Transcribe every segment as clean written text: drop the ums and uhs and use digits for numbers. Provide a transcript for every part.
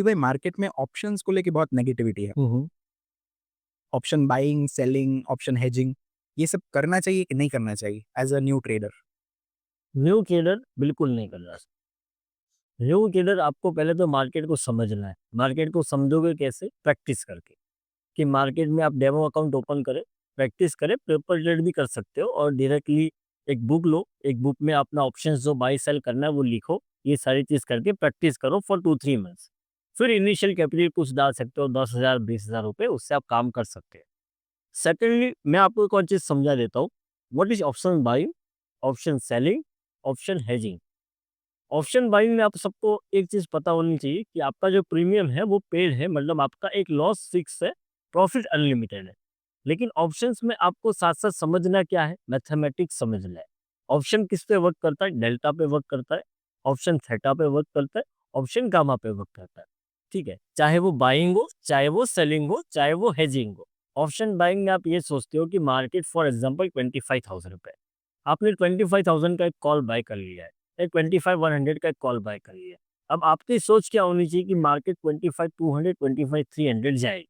कि भाई मार्केट में ऑप्शंस को लेके बहुत नेगेटिविटी है। हुँ, हुँ। Option buying, selling, option hedging, ये सब करना चाहिए कि नहीं करना चाहिए as a new trader? New trader बिल्कुल नहीं करना। न्यू ट्रेडर आपको पहले तो मार्केट को समझना है। मार्केट को समझोगे कैसे? प्रैक्टिस करके, कि मार्केट में आप डेमो अकाउंट ओपन करें, प्रैक्टिस करें, पेपर ट्रेड भी कर सकते हो और डायरेक्टली एक बुक लो, एक बुक में अपना ऑप्शंस जो बाय सेल करना है वो लिखो। ये सारी चीज़ करके प्रैक्टिस करो फॉर 2-3 मंथ्स। फिर इनिशियल कैपिटल कुछ डाल सकते हो, 10,000 20,000 रुपए, उससे आप काम कर सकते हैं। सेकंडली मैं आपको एक और चीज़ समझा देता हूँ। What is option buying, option selling, option hedging. Option buying में आप सबको एक चीज़ पता होनी चाहिए कि आपका जो प्रीमियम है वो पेड है, मतलब आपका एक लॉस फिक्स है, प्रॉफिट अनलिमिटेड है। लेकिन ऑप्शंस में आपको साथ-साथ समझना क्या है? मैथमेटिक्स समझना है। ऑप्शन किस पे वर्क करता है? डेल्टा पे वर्क करता है, ऑप्शन थीटा पे वर्क करता है, ऑप्शन गामा पे वर्क करता है। ठीक है? चाहे वो बाइंग हो, चाहे वो सेलिंग हो, चाहे वो हेजिंग हो। ऑप्शन बाइंग में आप ये सोचते हो कि मार्केट फॉर एग्ज़ाम्पल 25,000 रुपए है। आपने 25,000 का एक कॉल बाय कर लिया है। 25,100 का एक कॉल बाय कर लिया। अब आपकी सोच क्या होनी चाहिए कि मार्केट 25,200, 25,300 जाएगी,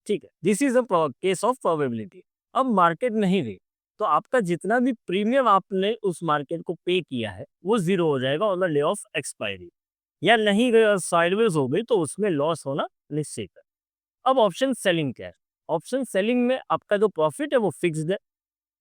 ठीक है? This is a case of probability. अब मार्केट नहीं रही, तो आपका जितना भी प्रीमियम आपने उस मार्केट को पे किया है, वो ज़ीरो हो जाएगा on the day of expiry. या नहीं गया, साइडवेज हो गई, तो उसमें लॉस होना निश्चित है। अब ऑप्शन सेलिंग क्या है? ऑप्शन सेलिंग में आपका जो प्रॉफिट है वो फिक्स्ड है,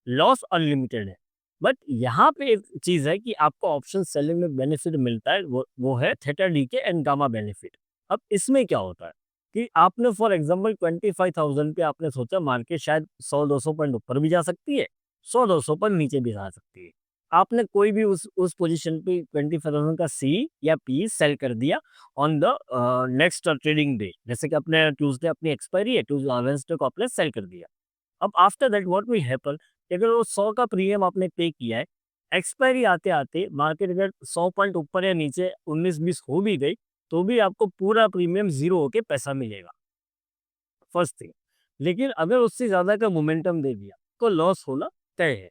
लॉस अनलिमिटेड है। बट यहाँ पे एक चीज़ है कि आपको ऑप्शन सेलिंग में बेनिफिट मिलता है, वो है theta DK and gamma benefit. अब इसमें क्या होता है कि आपने फॉर एग्जांपल 25,000 पे आपने सोचा मार्केट शायद 100-200 पॉइंट ऊपर भी जा सकती है, 100-200 पॉइंट नीचे भी जा सकती है। आपने कोई भी उस पोजीशन पे 25,000 का सी या पी सेल कर दिया on the next trading day. जैसे कि अपने ट्यूसडे अपनी एक्सपायरी है, वेडनेसडे को आपने सेल कर दिया। अब after that what will happen, अगर वो 100 का प्रीमियम आपने पे किया है, एक्सपायरी आते-आते मार्केट अगर 100 पॉइंट ऊपर या नीचे 19-20 हो भी गई, तो भी आपको पूरा प्रीमियम ज़ीरो होके पैसा मिलेगा, फर्स्ट थिंग। लेकिन अगर उससे ज़्यादा का मोमेंटम दे दिया, तो लॉस होना तय है।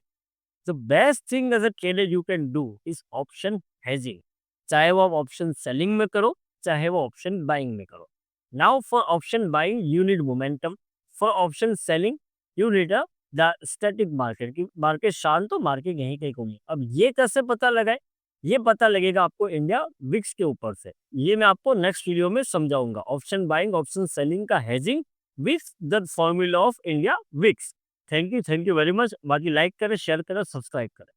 The best thing as a trader you can do is option hedging. चाहे वो आप ऑप्शन सेलिंग में करो, चाहे वो ऑप्शन बाइंग में करो। Now for option buying you need momentum, for option selling you need a the static market, की मार्केट शांत हो, मार्केट यहीं कहीं घूमे। अब ये कैसे पता लगाए? ये पता लगेगा आपको इंडिया विक्स के ऊपर से। ये मैं आपको नेक्स्ट वीडियो में समझाऊंगा, ऑप्शन बाइंग, ऑप्शन सेलिंग का hedging with the formula of India VIX. Thank you very much. बाकी लाइक करें, शेयर करें, सब्सक्राइब करें।